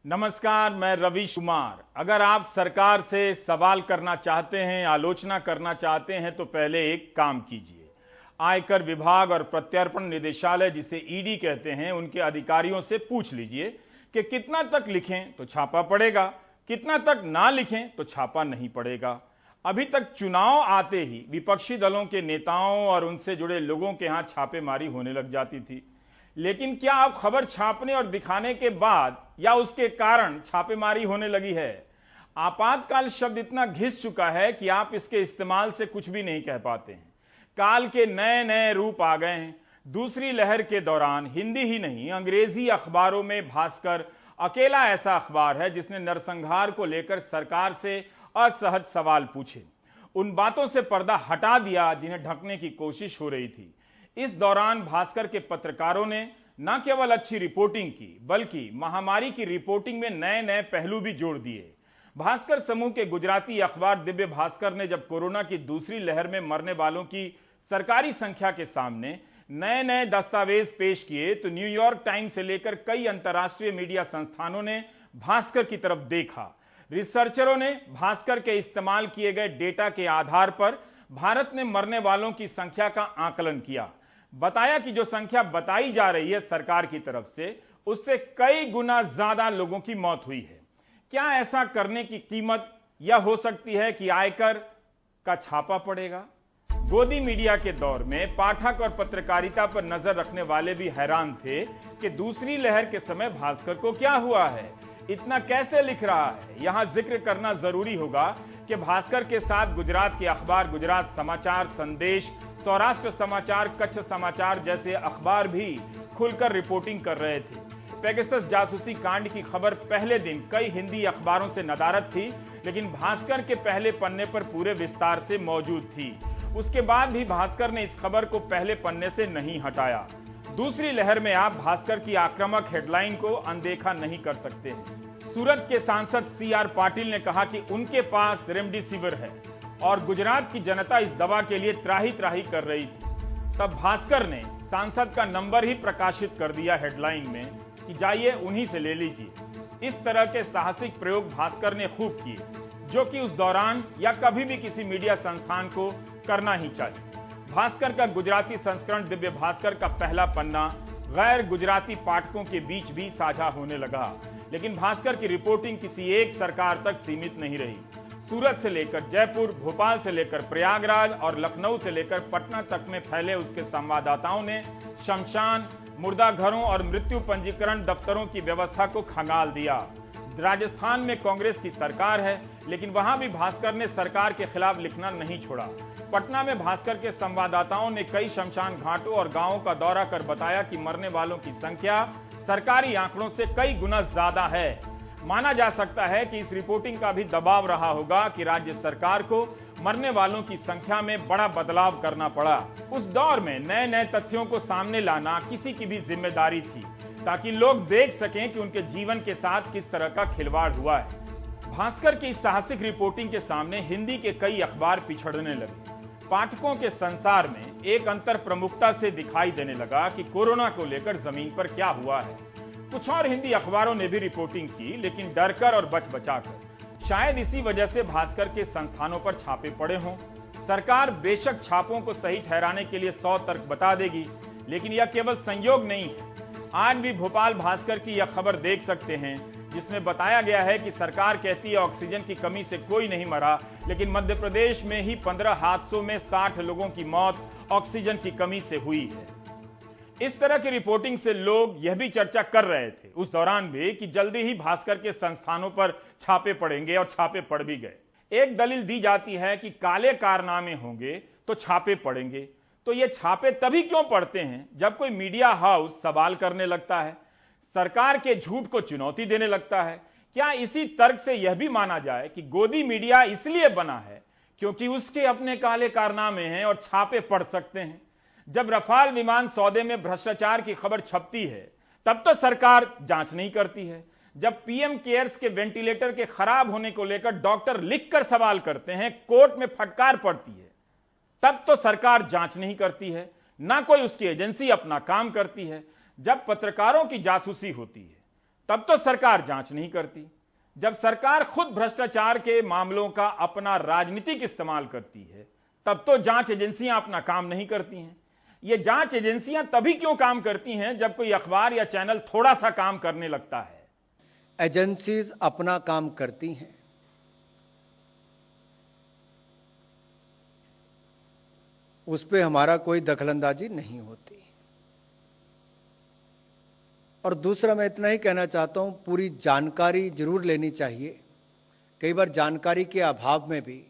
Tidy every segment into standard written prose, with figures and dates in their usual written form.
नमस्कार, मैं रवीश कुमार। अगर आप सरकार से सवाल करना चाहते हैं, आलोचना करना चाहते हैं तो पहले एक काम कीजिए। आयकर विभाग और प्रत्यर्पण निदेशालय, जिसे ईडी कहते हैं, उनके अधिकारियों से पूछ लीजिए कि कितना तक लिखें तो छापा पड़ेगा, कितना तक ना लिखें तो छापा नहीं पड़ेगा। अभी तक चुनाव आते ही विपक्षी दलों के नेताओं और उनसे जुड़े लोगों के यहां छापेमारी होने लग जाती थी, लेकिन क्या अब खबर छापने और दिखाने के बाद या उसके कारण छापेमारी होने लगी है? आपातकाल शब्द इतना घिस चुका है कि आप इसके इस्तेमाल से कुछ भी नहीं कह पाते हैं। काल के नए नए रूप आ गए हैं। दूसरी लहर के दौरान हिंदी ही नहीं, अंग्रेजी अखबारों में भास्कर अकेला ऐसा अखबार है जिसने नरसंहार को लेकर सरकार से असहज सवाल पूछे, उन बातों से पर्दा हटा दिया जिन्हें ढकने की कोशिश हो रही थी। इस दौरान भास्कर के पत्रकारों ने न केवल अच्छी रिपोर्टिंग की, बल्कि महामारी की रिपोर्टिंग में नए नए पहलू भी जोड़ दिए। भास्कर समूह के गुजराती अखबार दिव्य भास्कर ने जब कोरोना की दूसरी लहर में मरने वालों की सरकारी संख्या के सामने नए नए दस्तावेज पेश किए तो न्यूयॉर्क टाइम्स से लेकर कई अंतर्राष्ट्रीय मीडिया संस्थानों ने भास्कर की तरफ देखा। रिसर्चरों ने भास्कर के इस्तेमाल किए गए डेटा के आधार पर भारत में मरने वालों की संख्या का आकलन किया। बताया कि जो संख्या बताई जा रही है सरकार की तरफ से, उससे कई गुना ज्यादा लोगों की मौत हुई है। क्या ऐसा करने की कीमत यह हो सकती है कि आयकर का छापा पड़ेगा? गोदी मीडिया के दौर में पाठक और पत्रकारिता पर नजर रखने वाले भी हैरान थे कि दूसरी लहर के समय भास्कर को क्या हुआ है, इतना कैसे लिख रहा है। यहां जिक्र करना जरूरी होगा कि भास्कर के साथ गुजरात के अखबार गुजरात समाचार, संदेश, सौराष्ट्र समाचार, कच्छ समाचार जैसे अखबार भी खुलकर रिपोर्टिंग कर रहे थे। पेगासस जासूसी कांड की खबर पहले दिन कई हिंदी अखबारों से नदारद थी, लेकिन भास्कर के पहले पन्ने पर पूरे विस्तार से मौजूद थी। उसके बाद भी भास्कर ने इस खबर को पहले पन्ने से नहीं हटाया। दूसरी लहर में आप भास्कर की आक्रामक हेडलाइन को अनदेखा नहीं कर सकते। सूरत के सांसद CR पाटिल ने कहा कि उनके पास रेमडेसिविर है और गुजरात की जनता इस दवा के लिए त्राही त्राही कर रही थी। तब भास्कर ने सांसद का नंबर ही प्रकाशित कर दिया हेडलाइन में कि जाइए उन्हीं से ले लीजिए। इस तरह के साहसिक प्रयोग भास्कर ने खूब किए, जो कि उस दौरान या कभी भी किसी मीडिया संस्थान को करना ही चाहिए। भास्कर का गुजराती संस्करण दिव्य भास्कर का पहला पन्ना गैर गुजराती पाठकों के बीच भी साझा होने लगा, लेकिन भास्कर की रिपोर्टिंग किसी एक सरकार तक सीमित नहीं रही। सूरत से लेकर जयपुर, भोपाल से लेकर प्रयागराज और लखनऊ से लेकर पटना तक में फैले उसके संवाददाताओं ने शमशान, मुर्दा घरों और मृत्यु पंजीकरण दफ्तरों की व्यवस्था को खंगाल दिया। राजस्थान में कांग्रेस की सरकार है, लेकिन वहां भी भास्कर ने सरकार के खिलाफ लिखना नहीं छोड़ा। पटना में भास्कर के संवाददाताओं ने कई शमशान घाटों और गांवों का दौरा कर बताया कि मरने वालों की संख्या सरकारी आंकड़ों से कई गुना ज्यादा है। माना जा सकता है कि इस रिपोर्टिंग का भी दबाव रहा होगा कि राज्य सरकार को मरने वालों की संख्या में बड़ा बदलाव करना पड़ा। उस दौर में नए नए तथ्यों को सामने लाना किसी की भी जिम्मेदारी थी, ताकि लोग देख सकें कि उनके जीवन के साथ किस तरह का खिलवाड़ हुआ है। भास्कर की इस साहसिक रिपोर्टिंग के सामने हिंदी के कई अखबार पिछड़ने लगे। पाठकों के संसार में एक अंतर प्रमुखता से दिखाई देने लगा कि कोरोना को लेकर जमीन पर क्या हुआ है। कुछ और हिंदी अखबारों ने भी रिपोर्टिंग की, लेकिन डरकर और बच बचाकर। शायद इसी वजह से भास्कर के संस्थानों पर छापे पड़े हों। सरकार बेशक छापों को सही ठहराने के लिए 100 तर्क बता देगी, लेकिन यह केवल संयोग नहीं है। आज भी भोपाल भास्कर की यह खबर देख सकते हैं, जिसमें बताया गया है कि सरकार कहती है ऑक्सीजन की कमी से कोई नहीं मरा, लेकिन मध्य प्रदेश में ही 15 हादसों में 60 लोगों की मौत ऑक्सीजन की कमी से हुई है। इस तरह की रिपोर्टिंग से लोग यह भी चर्चा कर रहे थे उस दौरान भी कि जल्दी ही भास्कर के संस्थानों पर छापे पड़ेंगे, और छापे पड़ भी गए। एक दलील दी जाती है कि काले कारनामे होंगे तो छापे पड़ेंगे। तो ये छापे तभी क्यों पड़ते हैं जब कोई मीडिया हाउस सवाल करने लगता है, सरकार के झूठ को चुनौती देने लगता है। क्या इसी तर्क से यह भी माना जाए कि गोदी मीडिया इसलिए बना है क्योंकि उसके अपने काले कारनामे हैं और छापे पड़ सकते हैं? जब रफाल विमान सौदे में भ्रष्टाचार की खबर छपती है, तब तो सरकार जांच नहीं करती है। जब पीएम केयर्स के वेंटिलेटर के खराब होने को लेकर डॉक्टर लिखकर सवाल करते हैं, कोर्ट में फटकार पड़ती है, तब तो सरकार जांच नहीं करती है, ना कोई उसकी एजेंसी अपना काम करती है। जब पत्रकारों की जासूसी होती है, तब तो सरकार जांच नहीं करती। जब सरकार खुद भ्रष्टाचार के मामलों का अपना राजनीतिक इस्तेमाल करती है तब तो जांच एजेंसियां अपना काम नहीं करती हैं। ये जांच एजेंसियां तभी क्यों काम करती हैं जब कोई अखबार या चैनल थोड़ा सा काम करने लगता है। एजेंसीज अपना काम करती हैं, उस पे हमारा कोई दखलंदाजी नहीं होती। और दूसरा मैं इतना ही कहना चाहता हूं, पूरी जानकारी जरूर लेनी चाहिए। कई बार जानकारी के अभाव में भी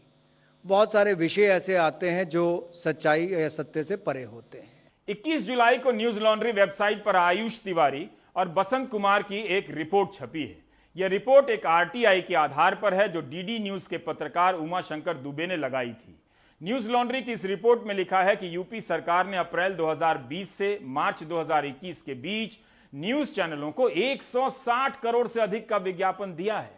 बहुत सारे विषय ऐसे आते हैं जो सच्चाई या सत्य से परे होते हैं। 21 जुलाई को न्यूज लॉन्ड्री वेबसाइट पर आयुष तिवारी और बसंत कुमार की एक रिपोर्ट छपी है। यह रिपोर्ट एक आरटीआई के आधार पर है जो डीडी न्यूज के पत्रकार उमा शंकर दुबे ने लगाई थी। न्यूज लॉन्ड्री की इस रिपोर्ट में लिखा है कि यूपी सरकार ने अप्रैल 2020 से मार्च 2021 के बीच न्यूज चैनलों को 160 करोड़ से अधिक का विज्ञापन दिया है।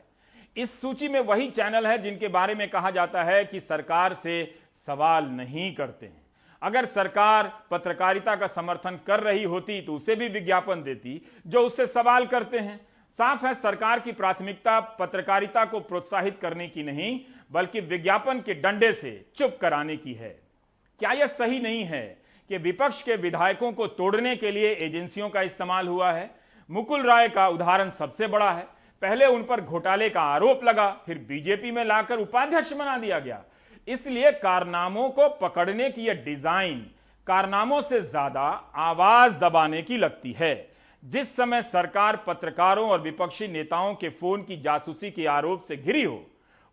इस सूची में वही चैनल है जिनके बारे में कहा जाता है कि सरकार से सवाल नहीं करते हैं। अगर सरकार पत्रकारिता का समर्थन कर रही होती तो उसे भी विज्ञापन देती जो उससे सवाल करते हैं। साफ है, सरकार की प्राथमिकता पत्रकारिता को प्रोत्साहित करने की नहीं बल्कि विज्ञापन के डंडे से चुप कराने की है। क्या यह सही नहीं है कि विपक्ष के विधायकों को तोड़ने के लिए एजेंसियों का इस्तेमाल हुआ है? मुकुल राय का उदाहरण सबसे बड़ा है। पहले उन पर घोटाले का आरोप लगा, फिर बीजेपी में लाकर उपाध्यक्ष बना दिया गया। इसलिए कारनामों को पकड़ने की यह डिजाइन कारनामों से ज्यादा आवाज दबाने की लगती है। जिस समय सरकार पत्रकारों और विपक्षी नेताओं के फोन की जासूसी के आरोप से घिरी हो,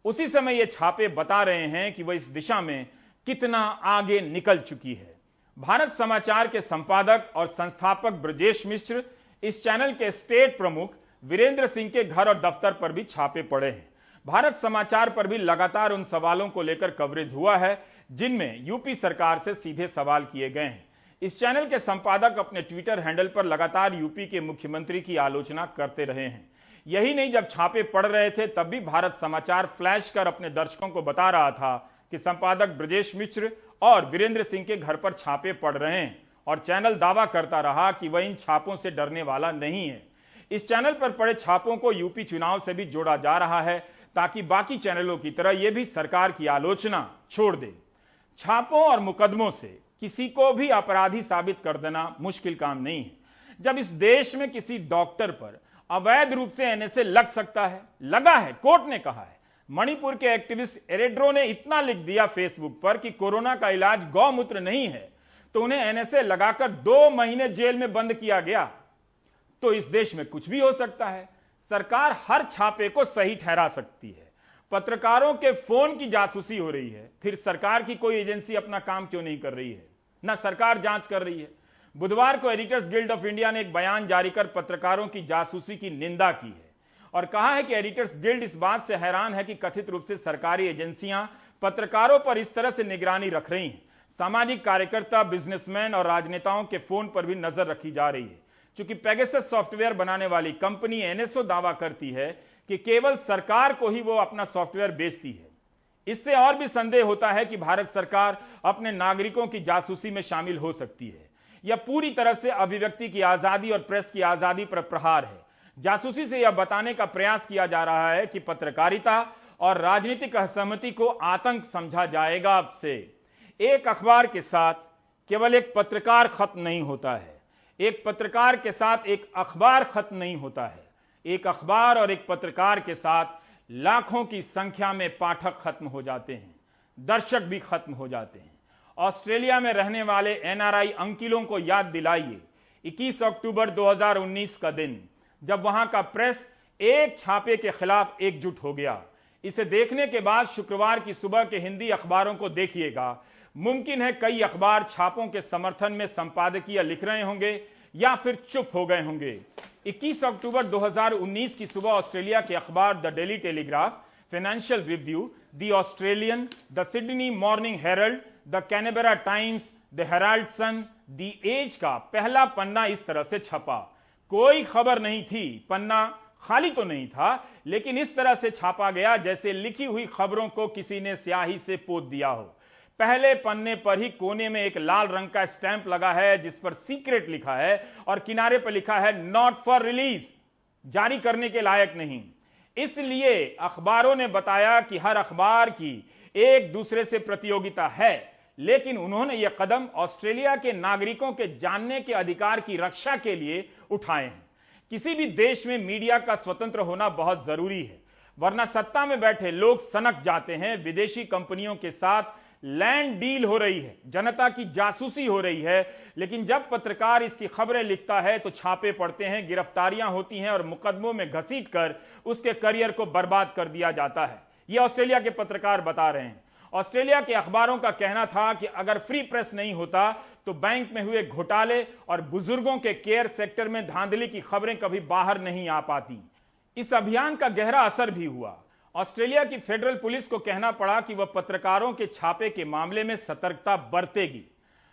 उसी समय ये छापे बता रहे हैं कि वह इस दिशा में कितना आगे निकल चुकी है। भारत समाचार के संपादक और संस्थापक ब्रजेश मिश्र, इस चैनल के स्टेट प्रमुख वीरेंद्र सिंह के घर और दफ्तर पर भी छापे पड़े हैं। भारत समाचार पर भी लगातार उन सवालों को लेकर कवरेज हुआ है जिनमें यूपी सरकार से सीधे सवाल किए गए हैं। इस चैनल के संपादक अपने ट्विटर हैंडल पर लगातार यूपी के मुख्यमंत्री की आलोचना करते रहे हैं। यही नहीं, जब छापे पड़ रहे थे तब भी भारत समाचार फ्लैश कर अपने दर्शकों को बता रहा था कि संपादक ब्रजेश मिश्र और वीरेंद्र सिंह के घर पर छापे पड़ रहे हैं, और चैनल दावा करता रहा कि वह इन छापों से डरने वाला नहीं है। इस चैनल पर पड़े छापों को यूपी चुनाव से भी जोड़ा जा रहा है ताकि बाकी चैनलों की तरह यह भी सरकार की आलोचना छोड़ दे। छापों और मुकदमों से किसी को भी अपराधी साबित कर देना मुश्किल काम नहीं है। जब इस देश में किसी डॉक्टर पर अवैध रूप से एनएसए लग सकता है, लगा है, कोर्ट ने कहा है। मणिपुर के एक्टिविस्ट एरेड्रो ने इतना लिख दिया फेसबुक पर कि कोरोना का इलाज गौमूत्र नहीं है, तो उन्हें एनएसए लगाकर 2 महीने जेल में बंद किया गया। तो इस देश में कुछ भी हो सकता है। सरकार हर छापे को सही ठहरा सकती है। पत्रकारों के फोन की जासूसी हो रही है, फिर सरकार की कोई एजेंसी अपना काम क्यों नहीं कर रही है? ना सरकार जांच कर रही है। बुधवार को एडिटर्स गिल्ड ऑफ इंडिया ने एक बयान जारी कर पत्रकारों की जासूसी की निंदा की है और कहा है कि एडिटर्स गिल्ड इस बात से हैरान है कि कथित रूप से सरकारी एजेंसियां पत्रकारों पर इस तरह से निगरानी रख रही हैं। सामाजिक कार्यकर्ता, बिजनेसमैन और राजनेताओं के फोन पर भी नजर रखी जा रही है। चूंकि पेगासस सॉफ्टवेयर बनाने वाली कंपनी एनएसओ दावा करती है कि केवल सरकार को ही वो अपना सॉफ्टवेयर बेचती है। इससे और भी संदेह होता है कि भारत सरकार अपने नागरिकों की जासूसी में शामिल हो सकती है। यह पूरी तरह से अभिव्यक्ति की आजादी और प्रेस की आजादी पर प्रहार है। जासूसी से यह बताने का प्रयास किया जा रहा है कि पत्रकारिता और राजनीतिक असहमति को आतंक समझा जाएगा। अब से एक अखबार के साथ केवल एक पत्रकार खत्म नहीं होता है, एक पत्रकार के साथ एक अखबार खत्म नहीं होता है, एक अखबार और एक पत्रकार के साथ लाखों की संख्या में पाठक खत्म हो जाते हैं, दर्शक भी खत्म हो जाते हैं। ऑस्ट्रेलिया में रहने वाले एनआरआई अंकिलों को याद दिलाइए 21 अक्टूबर 2019 का दिन, जब वहां का प्रेस एक छापे के खिलाफ एकजुट हो गया। इसे देखने के बाद शुक्रवार की सुबह के हिंदी अखबारों को देखिएगा। मुमकिन है कई अखबार छापों के समर्थन में संपादकीय लिख रहे होंगे या फिर चुप हो गए होंगे। 21 अक्टूबर 2019 की सुबह ऑस्ट्रेलिया के अखबार the Daily Telegraph, Financial Review, the Australian, the Sydney Morning Herald, the Canberra Times, the Herald Sun, the Age का पहला पन्ना इस तरह से छपा। कोई खबर नहीं थी, पन्ना खाली तो नहीं था, लेकिन इस तरह से छापा गया जैसे लिखी हुई खबरों को किसी ने स्याही से पोत दिया हो। पहले पन्ने पर ही कोने में एक लाल रंग का स्टैंप लगा है जिस पर सीक्रेट लिखा है और किनारे पर लिखा है नॉट फॉर रिलीज। जारी करने के लायक नहीं। इसलिए अखबारों ने बताया कि हर अखबार की एक दूसरे से प्रतियोगिता है, लेकिन उन्होंने यह कदम ऑस्ट्रेलिया के नागरिकों के जानने के अधिकार की रक्षा के लिए उठाए हैं। किसी भी देश में मीडिया का स्वतंत्र होना बहुत जरूरी है, वरना सत्ता में बैठे लोग सनक जाते हैं। विदेशी कंपनियों के साथ लैंड डील हो रही है, जनता की जासूसी हो रही है, लेकिन जब पत्रकार इसकी खबरें लिखता है तो छापे पड़ते हैं, गिरफ्तारियां होती हैं और मुकदमों में घसीटकर उसके करियर को बर्बाद कर दिया जाता है। यह ऑस्ट्रेलिया के पत्रकार बता रहे हैं। ऑस्ट्रेलिया के अखबारों का कहना था कि अगर फ्री प्रेस नहीं होता तो बैंक में हुए घोटाले और बुजुर्गों के केयर सेक्टर में धांधली की खबरें कभी बाहर नहीं आ पाती। इस अभियान का गहरा असर भी हुआ। ऑस्ट्रेलिया की फेडरल पुलिस को कहना पड़ा कि वह पत्रकारों के छापे के मामले में सतर्कता बरतेगी।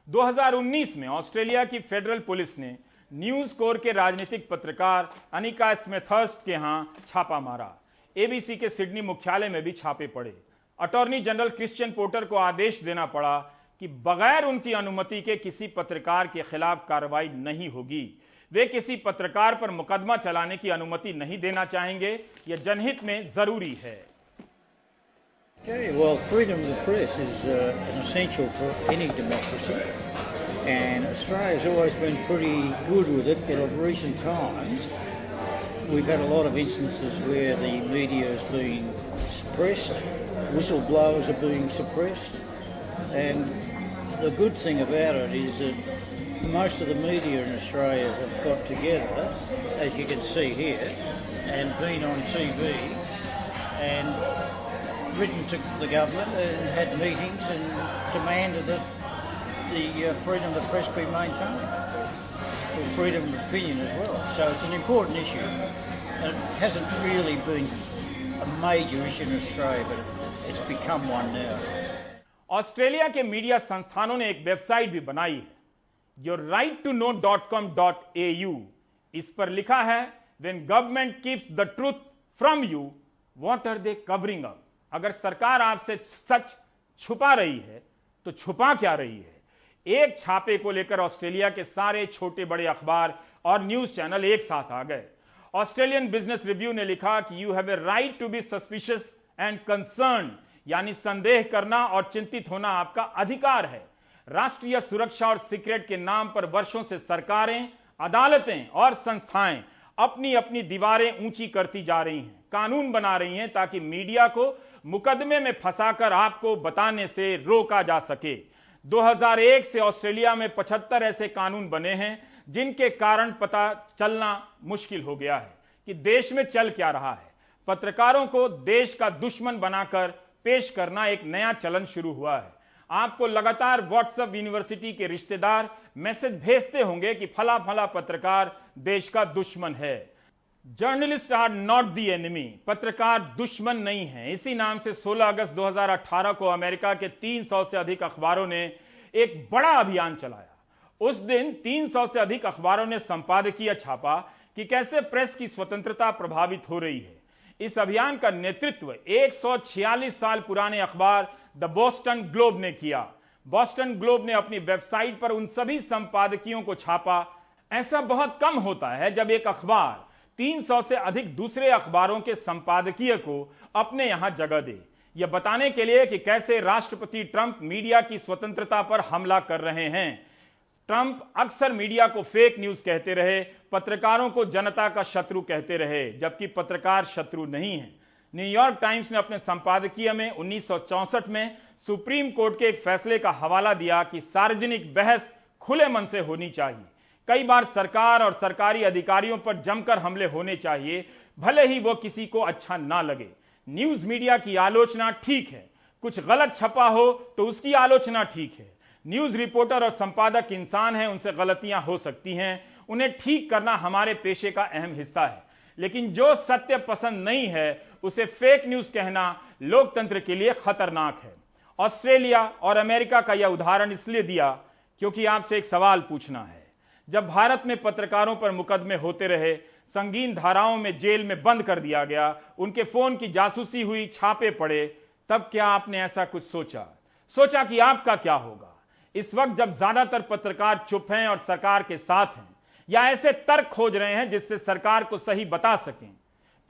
2019 में ऑस्ट्रेलिया की फेडरल पुलिस ने न्यूज कोर के राजनीतिक पत्रकार अनिका स्मिथर्स्ट के यहां छापा मारा। एबीसी के सिडनी मुख्यालय में भी छापे पड़े। अटॉर्नी जनरल क्रिश्चियन पोर्टर को आदेश देना पड़ा कि बगैर उनकी अनुमति के किसी पत्रकार के खिलाफ कार्रवाई नहीं होगी। वे किसी पत्रकार पर मुकदमा चलाने की अनुमति नहीं देना चाहेंगे। यह जनहित में जरूरी है। Okay, well, freedom of the press is an essential for any democracy, and Australia's always been pretty good with it, but of recent times we've had a lot of instances where the media is being suppressed, whistleblowers are being suppressed, and the good thing about it is that most of the media in Australia have got together, as you can see here, and been on TV and written to the government and had meetings and demanded that the freedom of the press be maintained, or freedom of opinion as well. So it's an important issue, and it hasn't really been a major issue in Australia, but it's become one now. Australia के media संस्थानों ने एक website भी बनाई है, yourrighttoknow.com.au। इस पर लिखा है, when government keeps the truth from you, what are they covering up? अगर सरकार आपसे सच छुपा रही है तो छुपा क्या रही है? एक छापे को लेकर ऑस्ट्रेलिया के सारे छोटे बड़े अखबार और न्यूज चैनल एक साथ आ गए। ऑस्ट्रेलियन बिजनेस रिव्यू ने लिखा कि you have a right to be suspicious and concern, यानी संदेह करना और चिंतित होना आपका अधिकार है। राष्ट्रीय सुरक्षा और सीक्रेट के नाम पर वर्षों से सरकारें, अदालतें और संस्थाएं अपनी अपनी दीवारें ऊंची करती जा रही हैं, कानून बना रही हैं ताकि मीडिया को मुकदमे में फंसाकर आपको बताने से रोका जा सके। 2001 से ऑस्ट्रेलिया में 75 ऐसे कानून बने हैं जिनके कारण पता चलना मुश्किल हो गया है कि देश में चल क्या रहा है। पत्रकारों को देश का दुश्मन बनाकर पेश करना एक नया चलन शुरू हुआ है। आपको लगातार व्हाट्सएप यूनिवर्सिटी के रिश्तेदार मैसेज भेजते होंगे कि फला फला पत्रकार देश का दुश्मन है। Journalist are not the enemy, पत्रकार दुश्मन नहीं है। इसी नाम से 16 अगस्त 2018 को अमेरिका के 300 से अधिक अखबारों ने एक बड़ा अभियान चलाया। उस दिन 300 से अधिक अखबारों ने संपादकीय छापा कि कैसे प्रेस की स्वतंत्रता प्रभावित हो रही है। इस अभियान का नेतृत्व 146 साल पुराने अखबार द बोस्टन ग्लोब ने किया। बोस्टन ग्लोब ने अपनी वेबसाइट पर उन सभी संपादकीयों को छापा। ऐसा बहुत कम होता है जब एक अखबार 300 से अधिक दूसरे अखबारों के संपादकीय को अपने यहां जगह दे, यह बताने के लिए कि कैसे राष्ट्रपति ट्रंप मीडिया की स्वतंत्रता पर हमला कर रहे हैं। ट्रंप अक्सर मीडिया को फेक न्यूज कहते रहे, पत्रकारों को जनता का शत्रु कहते रहे, जबकि पत्रकार शत्रु नहीं है। न्यूयॉर्क टाइम्स ने अपने संपादकीय में 1964 में सुप्रीम कोर्ट के एक फैसले का हवाला दिया कि सार्वजनिक बहस खुले मन से होनी चाहिए। कई बार सरकार और सरकारी अधिकारियों पर जमकर हमले होने चाहिए, भले ही वो किसी को अच्छा ना लगे। न्यूज मीडिया की आलोचना ठीक है, कुछ गलत छपा हो तो उसकी आलोचना ठीक है। न्यूज रिपोर्टर और संपादक इंसान हैं, उनसे गलतियां हो सकती हैं, उन्हें ठीक करना हमारे पेशे का अहम हिस्सा है। लेकिन जो सत्य पसंद नहीं है उसे फेक न्यूज कहना लोकतंत्र के लिए खतरनाक है। ऑस्ट्रेलिया और अमेरिका का यह उदाहरण इसलिए दिया क्योंकि आपसे एक सवाल पूछना है। जब भारत में पत्रकारों पर मुकदमे होते रहे, संगीन धाराओं में जेल में बंद कर दिया गया, उनके फोन की जासूसी हुई, छापे पड़े, तब क्या आपने ऐसा कुछ सोचा कि आपका क्या होगा? इस वक्त जब ज्यादातर पत्रकार चुप हैं और सरकार के साथ हैं, या ऐसे तर्क खोज रहे हैं जिससे सरकार को सही बता सकें।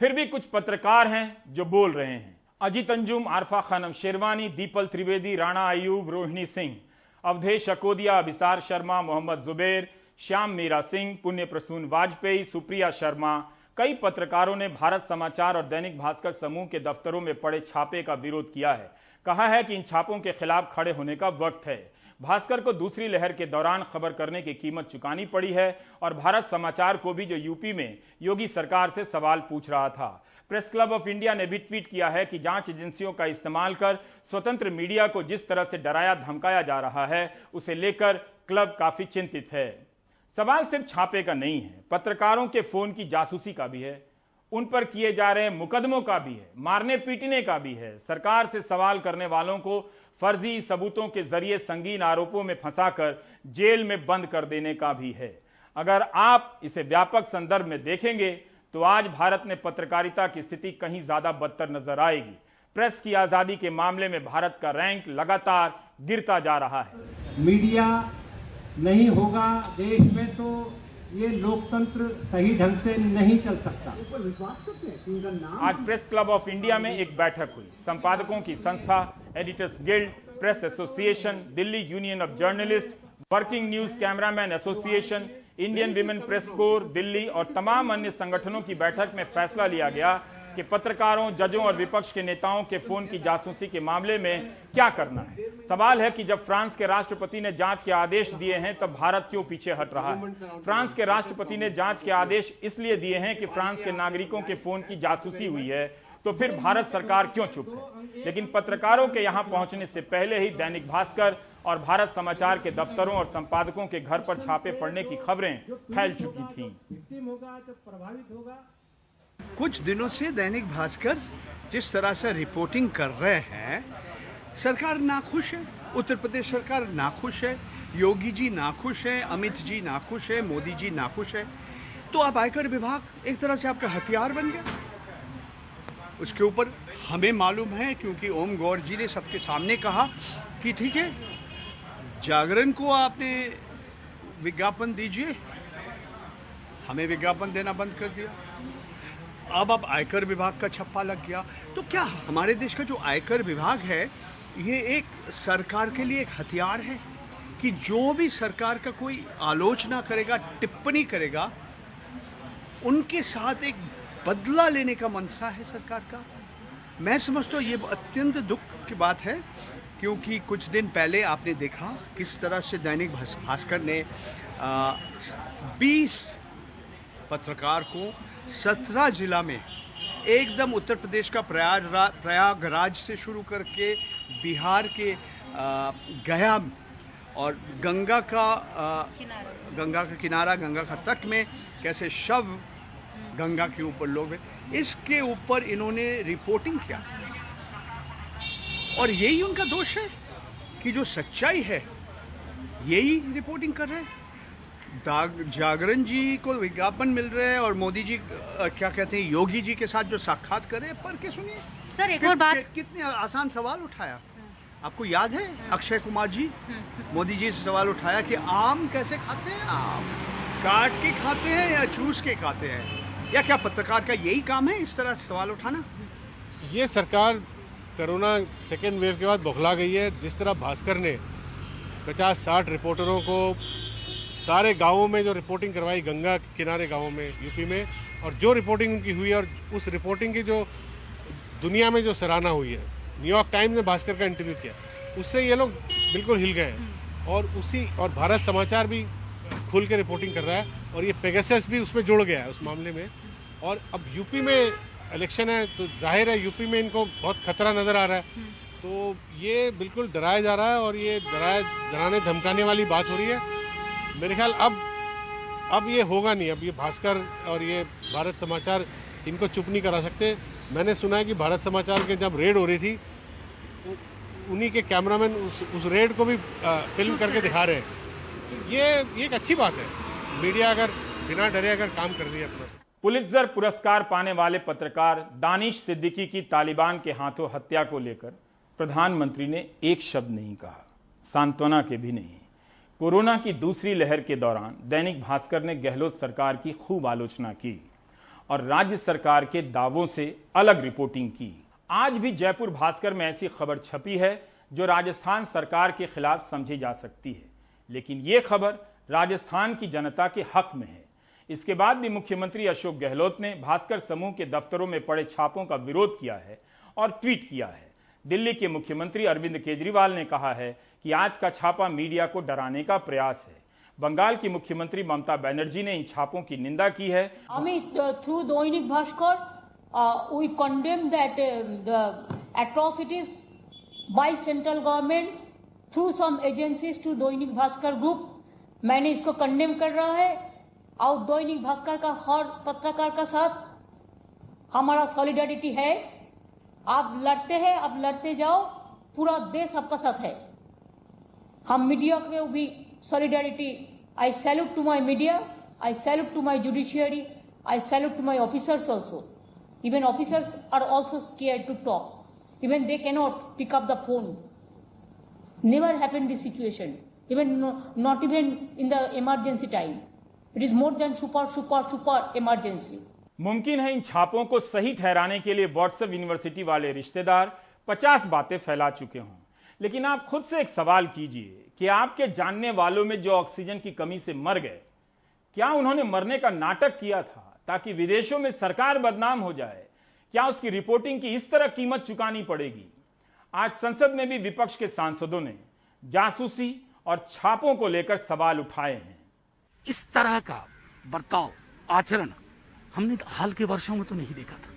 फिर भी कुछ पत्रकार हैं जो बोल रहे हैं। अजीत अंजुम, आरफा खानम शेरवानी, दीपल त्रिवेदी, राणा अयूब, रोहिणी सिंह, अवधेश अकोदिया, अभिसार शर्मा, मोहम्मद जुबैर, श्याम मीरा सिंह, पुण्य प्रसून वाजपेयी, सुप्रिया शर्मा, कई पत्रकारों ने भारत समाचार और दैनिक भास्कर समूह के दफ्तरों में पड़े छापे का विरोध किया है। कहा है कि इन छापों के खिलाफ खड़े होने का वक्त है। भास्कर को दूसरी लहर के दौरान खबर करने की कीमत चुकानी पड़ी है और भारत समाचार को भी, जो यूपी में योगी सरकार से सवाल पूछ रहा था। प्रेस क्लब ऑफ इंडिया ने भी ट्वीट किया है कि जांच एजेंसियों का इस्तेमाल कर स्वतंत्र मीडिया को जिस तरह से डराया धमकाया जा रहा है, उसे लेकर क्लब काफी चिंतित है। सवाल सिर्फ छापे का नहीं है, पत्रकारों के फोन की जासूसी का भी है, उन पर किए जा रहे मुकदमों का भी है, मारने पीटने का भी है, सरकार से सवाल करने वालों को फर्जी सबूतों के जरिए संगीन आरोपों में फंसाकर जेल में बंद कर देने का भी है। अगर आप इसे व्यापक संदर्भ में देखेंगे तो आज भारत में पत्रकारिता की स्थिति कहीं ज्यादा बदतर नजर आएगी। प्रेस की आजादी के मामले में भारत का रैंक लगातार गिरता जा रहा है। मीडिया नहीं होगा देश में तो ये लोकतंत्र सही ढंग से नहीं चल सकता। आज प्रेस क्लब ऑफ इंडिया में एक बैठक हुई। संपादकों की संस्था, editors guild, press association, Delhi union of journalist, working news cameraman association, Indian women press core Delhi और तमाम अन्य संगठनों की बैठक में फैसला लिया गया कि पत्रकारों, जजों और विपक्ष के नेताओं के फोन की जासूसी के मामले में क्या करना है। सवाल है कि जब फ्रांस के राष्ट्रपति ने जांच के आदेश दिए हैं तब भारत क्यों पीछे हट रहा है। फ्रांस के राष्ट्रपति ने जांच के आदेश इसलिए दिए हैं कि फ्रांस के नागरिकों के फोन की जासूसी हुई है, तो फिर भारत सरकार क्यों चुप है। लेकिन पत्रकारों के यहां पहुंचने से पहले ही दैनिक भास्कर और भारत समाचार के दफ्तरों और संपादकों के घर पर छापे पड़ने की खबरें फैल चुकी थीं। कुछ दिनों से दैनिक भास्कर जिस तरह से रिपोर्टिंग कर रहे हैं, सरकार नाखुश है, उत्तर प्रदेश सरकार नाखुश है, योगी जी नाखुश है, अमित जी नाखुश है, मोदी जी नाखुश है। तो अब आयकर विभाग एक तरह से आपका हथियार बन गया। उसके ऊपर हमें मालूम है क्योंकि ओम गौर जी ने सबके सामने कहा कि ठीक है, जागरण को आपने विज्ञापन दीजिए, हमें विज्ञापन देना बंद कर दिया। अब आयकर विभाग का छप्पा लग गया। तो क्या हमारे देश का जो आयकर विभाग है, ये एक सरकार के लिए एक हथियार है कि जो भी सरकार का कोई आलोचना करेगा, टिप्पणी करेगा, उनके साथ एक बदला लेने का मनसा है सरकार का। मैं समझता हूँ ये अत्यंत दुख की बात है क्योंकि कुछ दिन पहले आपने देखा किस तरह से दैनिक भास्कर ने 20 पत्रकार को 17 जिला में एकदम उत्तर प्रदेश का प्रयागराज से शुरू करके बिहार के गया और गंगा का किनारा, गंगा का तट में कैसे शव गंगा के ऊपर लोग, इसके ऊपर इन्होंने रिपोर्टिंग किया। और यही उनका दोष है कि जो सच्चाई है यही रिपोर्टिंग कर रहे हैं। जागरण जी को विज्ञापन मिल रहे हैं और मोदी जी क्या कहते हैं, योगी जी के साथ जो साक्षात कर रहे हैं, पढ़ के सुनिए। सर एक और बात, कितने आसान सवाल उठाया। आपको याद है अक्षय कुमार जी मोदी जी से सवाल उठाया कि आम कैसे खाते हैं, आम काट के खाते हैं या चूस के खाते हैं, या क्या पत्रकार का यही काम है इस तरह से सवाल उठाना। ये सरकार कोरोना सेकेंड वेव के बाद बौखला गई है। जिस तरह भास्कर ने 50-60 रिपोर्टरों को सारे गांवों में जो रिपोर्टिंग करवाई, गंगा किनारे गांवों में यूपी में, और जो रिपोर्टिंग उनकी हुई और उस रिपोर्टिंग की जो दुनिया में जो सराहना हुई है, न्यूयॉर्क टाइम्स ने भास्कर का इंटरव्यू किया, उससे ये लोग बिल्कुल हिल गए हैं। और भारत समाचार भी खुल के रिपोर्टिंग कर रहा है और ये पेगासस भी उसमें जुड़ गया है उस मामले में। और अब यूपी में इलेक्शन है तो जाहिर है यूपी में इनको बहुत खतरा नज़र आ रहा है। तो ये बिल्कुल डराया जा रहा है और ये डराने धमकाने वाली बात हो रही है। मेरे ख्याल अब ये होगा नहीं। अब ये भास्कर और ये भारत समाचार इनको चुप नहीं करा सकते। मैंने सुना है कि भारत समाचार के जब रेड हो रही थी, उन्हीं के कैमरामैन उस रेड को भी फिल्म करके दिखा रहे हैं। तो ये एक अच्छी बात है, मीडिया अगर बिना डरे अगर काम कर रही है अपना। पुलित्जर पुरस्कार पाने वाले पत्रकार दानिश सिद्दीकी की तालिबान के हाथों हत्या को लेकर प्रधानमंत्री ने एक शब्द नहीं कहा, सांत्वना के भी नहीं। कोरोना की दूसरी लहर के दौरान दैनिक भास्कर ने गहलोत सरकार की खूब आलोचना की और राज्य सरकार के दावों से अलग रिपोर्टिंग की। आज भी जयपुर भास्कर में ऐसी खबर छपी है जो राजस्थान सरकार के खिलाफ समझी जा सकती है, लेकिन यह खबर राजस्थान की जनता के हक में है। इसके बाद भी मुख्यमंत्री अशोक गहलोत ने भास्कर समूह के दफ्तरों में पड़े छापों का विरोध किया है और ट्वीट किया है। दिल्ली के मुख्यमंत्री अरविंद केजरीवाल ने कहा है कि आज का छापा मीडिया को डराने का प्रयास है। बंगाल की मुख्यमंत्री ममता बनर्जी ने इन छापों की निंदा की है। Through Dainik Bhaskar we condemn that the atrocities by central government through some agencies to Dainik Bhaskar group. मैंने इसको कंडेम कर रहा है और दैनिक भास्कर का हर पत्रकार का साथ हमारा सॉलिडारिटी है। आप लड़ते हैं, आप लड़ते जाओ, पूरा देश आपका साथ है। हम मीडिया के भी solidarity. I salute to my media, I salute to my judiciary, I salute to my officers also. Even officers are also scared to talk, even they cannot pick up the phone. Never happened this situation, even not even in the emergency time. It is more than super emergency. मुमकिन है इन छापों को सही ठहराने के लिए WhatsApp university वाले रिश्तेदार 50 बातें फैला चुके हों, लेकिन आप खुद से एक सवाल कीजिए कि आपके जानने वालों में जो ऑक्सीजन की कमी से मर गए, क्या उन्होंने मरने का नाटक किया था ताकि विदेशों में सरकार बदनाम हो जाए? क्या उसकी रिपोर्टिंग की इस तरह कीमत चुकानी पड़ेगी? आज संसद में भी विपक्ष के सांसदों ने जासूसी और छापों को लेकर सवाल उठाए हैं। इस तरह का बर्ताव, आचरण हमने हाल के वर्षों में तो नहीं देखा था।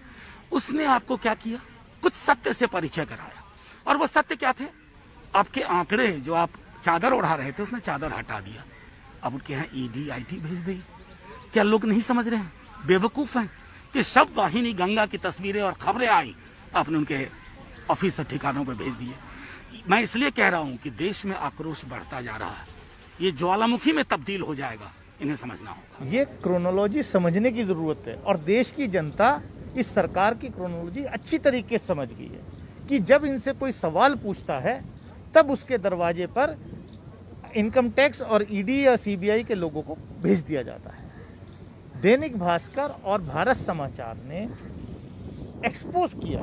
उसने आपको क्या किया? कुछ सत्य से परिचय कराया, और वो सत्य क्या थे? आपके आंकड़े जो आप चादर ओढ़ा रहे थे, उसने चादर हटा दिया। अब उनके यहाँ ईडी आईटी भेज दी। क्या लोग नहीं समझ रहे हैं? बेवकूफ हैं कि शव वाहिनी गंगा की तस्वीरें और खबरें आई, आपने उनके ऑफिस और ठिकानों पर भेज दिए। मैं इसलिए कह रहा हूं कि देश में आक्रोश बढ़ता जा रहा है, ये ज्वालामुखी में तब्दील हो जाएगा, इन्हें समझना होगा। ये क्रोनोलॉजी समझने की जरूरत है, और देश की जनता इस सरकार की क्रोनोलॉजी अच्छी तरीके से समझ गई है कि जब इनसे कोई सवाल पूछता है तब उसके दरवाजे पर इनकम टैक्स और ईडी या सीबीआई के लोगों को भेज दिया जाता है। दैनिक भास्कर और भारत समाचार ने एक्सपोज किया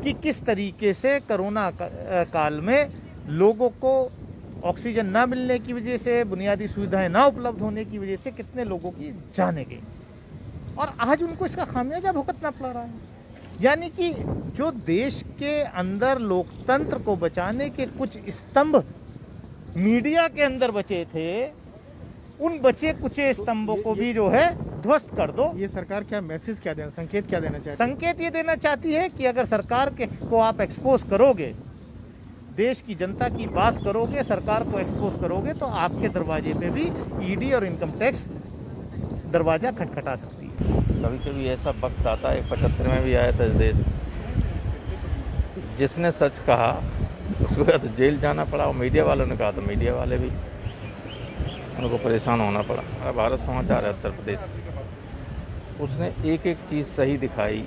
कि किस तरीके से कोरोना काल में लोगों को ऑक्सीजन ना मिलने की वजह से, बुनियादी सुविधाएं ना उपलब्ध होने की वजह से कितने लोगों की जानें गई, और आज उनको इसका खामियाजा भुगतना पड़ रहा है। यानी कि जो देश के अंदर लोकतंत्र को बचाने के कुछ स्तंभ मीडिया के अंदर बचे थे, उन बचे कुचे स्तंभों को भी जो है ध्वस्त कर दो। ये सरकार क्या मैसेज क्या देना, संकेत क्या देना चाहती है? संकेत ये देना चाहती है कि अगर सरकार को आप एक्सपोज करोगे, देश की जनता की बात करोगे, सरकार को एक्सपोज करोगे, तो आपके दरवाजे पे भी ईडी और इनकम टैक्स दरवाजा खटखटा सकती है। कभी कभी ऐसा वक्त आता है, 75 में भी आया था इस देश में, जिसने सच कहा उसको या तो जेल जाना पड़ा, और मीडिया वालों ने कहा तो मीडिया वाले भी उनको परेशान होना पड़ा। भारत समाचार है उत्तर प्रदेश में, उसने एक एक चीज़ सही दिखाई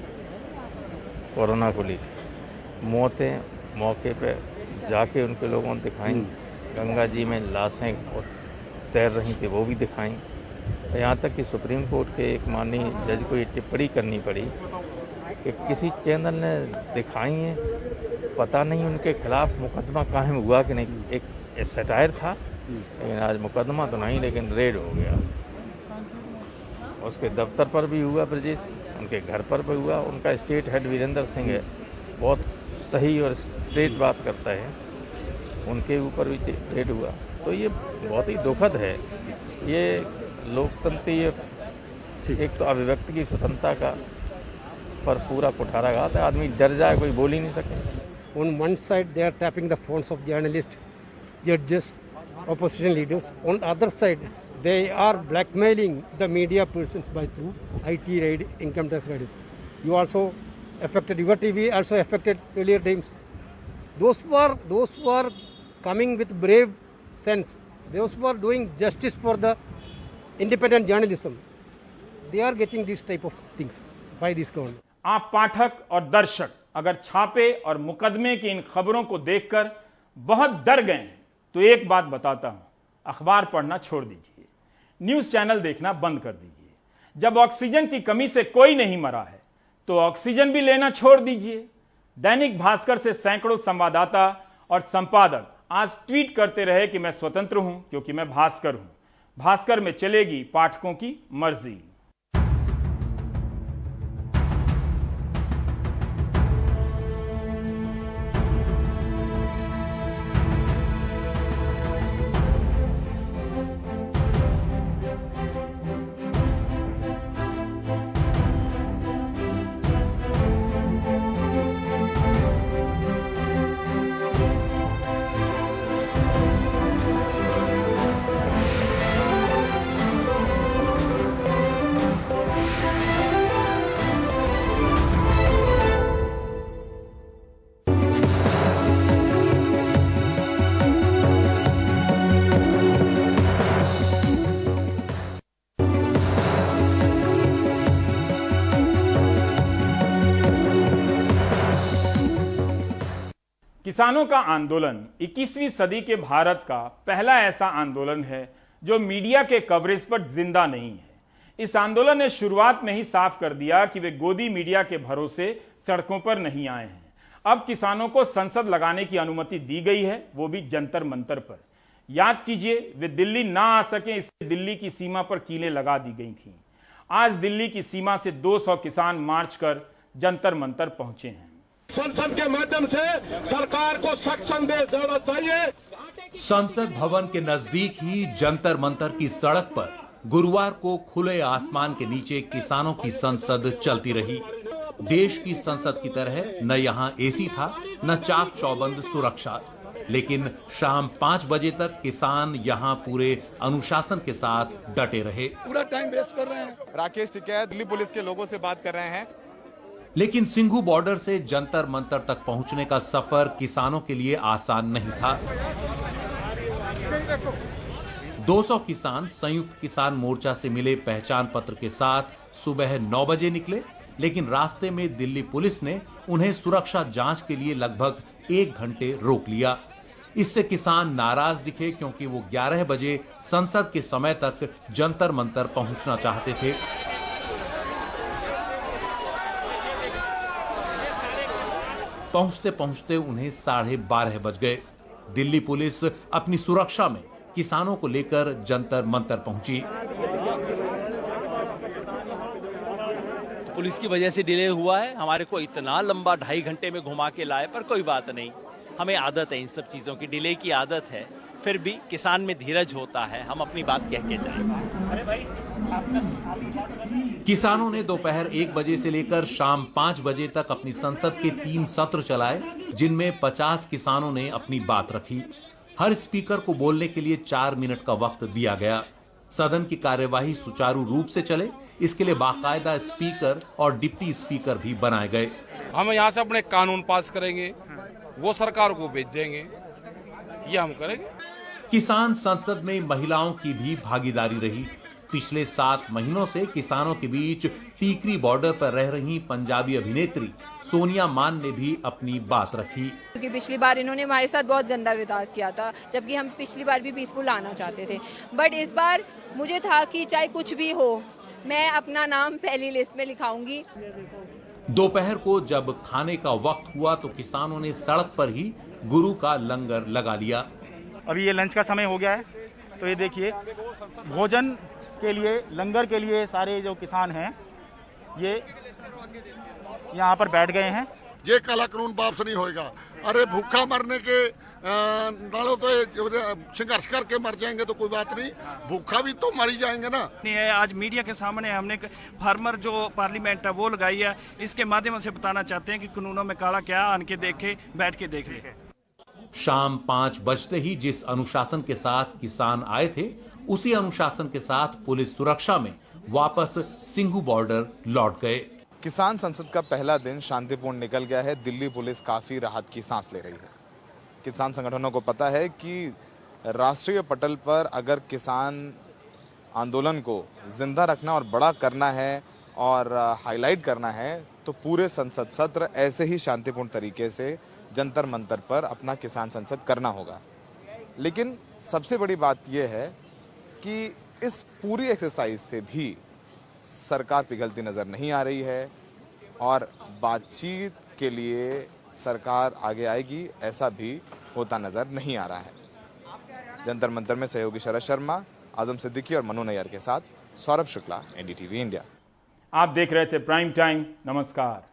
कोरोना को लेकर। मौतें मौके पे जाके उनके लोगों ने दिखाई, गंगा जी में लाशें और तैर रही थी वो भी दिखाई। यहाँ तक कि सुप्रीम कोर्ट के एक माननीय जज को ये टिप्पणी करनी पड़ी कि किसी चैनल ने दिखाई है, पता नहीं उनके खिलाफ मुकदमा कायम हुआ कि नहीं। एक सटायर था, लेकिन आज मुकदमा तो नहीं, लेकिन रेड हो गया। उसके दफ्तर पर भी हुआ ब्रजेश, उनके घर पर भी हुआ। उनका स्टेट हेड वीरेंद्र सिंह है, बहुत सही और स्ट्रेट बात करता है, उनके ऊपर भी रेड हुआ। तो ये बहुत ही दुखद है। ये लोकतंत्र, ये एक तो अभिव्यक्ति की स्वतंत्रता का पर पूरा कुठाराघात है। आदमी डर जाए, कोई बोल ही नहीं सके। On one side, they are tapping the phones of journalists, judges, opposition leaders. On the other side, they are blackmailing the media persons by through IT raid, income tax raid. You also affected, your TV also affected earlier times. Those who are coming with brave sense, those who are doing justice for the independent journalism, they are getting this type of things by this government. आप पाठक और दर्शक अगर छापे और मुकदमे की इन खबरों को देखकर बहुत डर गए हैं, तो एक बात बताता हूं, अखबार पढ़ना छोड़ दीजिए, न्यूज चैनल देखना बंद कर दीजिए। जब ऑक्सीजन की कमी से कोई नहीं मरा है तो ऑक्सीजन भी लेना छोड़ दीजिए। दैनिक भास्कर से सैकड़ों संवाददाता और संपादक आज ट्वीट करते रहे कि मैं स्वतंत्र हूं क्योंकि मैं भास्कर हूं, भास्कर में चलेगी पाठकों की मर्जी। किसानों का आंदोलन 21वीं सदी के भारत का पहला ऐसा आंदोलन है जो मीडिया के कवरेज पर जिंदा नहीं है। इस आंदोलन ने शुरुआत में ही साफ कर दिया कि वे गोदी मीडिया के भरोसे सड़कों पर नहीं आए हैं। अब किसानों को संसद लगाने की अनुमति दी गई है, वो भी जंतर मंतर पर। याद कीजिए, वे दिल्ली ना आ सके इसलिए दिल्ली की सीमा पर कीलें लगा दी गई थीं। आज दिल्ली की सीमा से 200 किसान मार्च कर जंतर मंतर पहुंचे हैं। संसद के माध्यम से सरकार को सख्त संदेश देना चाहिए। संसद भवन के नजदीक ही जंतर मंतर की सड़क पर गुरुवार को खुले आसमान के नीचे किसानों की संसद चलती रही। देश की संसद की तरह न यहां एसी था, न चाक चौबंद सुरक्षा, लेकिन शाम 5 बजे तक किसान यहां पूरे अनुशासन के साथ डटे रहे। पूरा टाइम वेस्ट कर रहे हैं। राकेश टिकैत दिल्ली पुलिस के लोगों से बात कर रहे हैं। लेकिन सिंघू बॉर्डर से जंतर मंतर तक पहुंचने का सफर किसानों के लिए आसान नहीं था। 200 किसान संयुक्त किसान मोर्चा से मिले पहचान पत्र के साथ सुबह 9 बजे निकले, लेकिन रास्ते में दिल्ली पुलिस ने उन्हें सुरक्षा जांच के लिए लगभग 1 घंटे रोक लिया। इससे किसान नाराज दिखे क्योंकि वो 11 बजे संसद के समय तक जंतर मंतर पहुंचना चाहते थे। पहुंचते पहुंचते उन्हें 12:30 बज गए। दिल्ली पुलिस अपनी सुरक्षा में किसानों को लेकर जंतर मंतर पहुंची। पुलिस की वजह से डिले हुआ है। हमारे को इतना लंबा 2.5 घंटे में घुमा के लाए, पर कोई बात नहीं, हमें आदत है इन सब चीजों की, डिले की आदत है। फिर भी किसान में धीरज होता है, हम अपनी बात कह के जाएंगे। किसानों ने दोपहर 1 बजे से लेकर शाम 5 बजे तक अपनी संसद के 3 सत्र चलाए, जिनमें 50 किसानों ने अपनी बात रखी। हर स्पीकर को बोलने के लिए 4 मिनट का वक्त दिया गया। सदन की कार्यवाही सुचारू रूप से चले, इसके लिए बाकायदा स्पीकर और डिप्टी स्पीकर भी बनाए गए। हम यहाँ से अपने कानून पास करेंगे, वो सरकार को भेज देंगे, ये हम करेंगे। किसान संसद में महिलाओं की भी भागीदारी रही। पिछले 7 महीनों से किसानों के बीच टीकरी बॉर्डर पर रह रही पंजाबी अभिनेत्री सोनिया मान ने भी अपनी बात रखी। क्योंकि पिछली बार इन्होंने हमारे साथ बहुत गंदा व्यवहार किया था, जबकि हम पिछली बार भी पीसफुल आना चाहते थे। बट इस बार मुझे था कि चाहे कुछ भी हो, मैं अपना नाम पहली लिस्ट में लिखाऊंगी। दोपहर को जब खाने का वक्त हुआ तो किसानों ने सड़क पर ही गुरु का लंगर लगा लिया। अभी ये लंच का समय हो गया है, तो ये देखिए भोजन के लिए, लंगर के लिए सारे जो किसान हैं ये यहाँ पर बैठ गए हैं। ये काला कानून वापस नहीं होएगा। अरे भूखा मरने के नालों तो संघर्ष करके मर जाएंगे तो कोई बात नहीं, भूखा भी तो मर ही जाएंगे ना। आज मीडिया के सामने हमने फार्मर जो पार्लियामेंट है वो लगाई है, इसके माध्यम से बताना चाहते हैं कि कानूनों में काला क्या, आन के देखे, बैठ के देख ले। शाम 5 बजते ही जिस अनुशासन के साथ किसान आए थे, उसी अनुशासन के साथ पुलिस सुरक्षा में वापस सिंघू बॉर्डर लौट गए। किसान संसद का पहला दिन शांतिपूर्ण निकल गया है। दिल्ली पुलिस काफी राहत की सांस ले रही है। किसान संगठनों को पता है कि राष्ट्रीय पटल पर अगर किसान आंदोलन को जिंदा रखना और बड़ा करना है और हाईलाइट करना है, तो पूरे संसद सत्र ऐसे ही शांतिपूर्ण तरीके से जंतर मंतर पर अपना किसान संसद करना होगा। लेकिन सबसे बड़ी बात यह है कि इस पूरी एक्सरसाइज से भी सरकार पिघलती नज़र नहीं आ रही है और बातचीत के लिए सरकार आगे आएगी ऐसा भी होता नज़र नहीं आ रहा है। जंतर मंतर में सहयोगी शरद शर्मा, आजम सिद्दीकी और मनु नैयर के साथ सौरभ शुक्ला, एनडीटीवी इंडिया। आप देख रहे थे प्राइम टाइम। नमस्कार।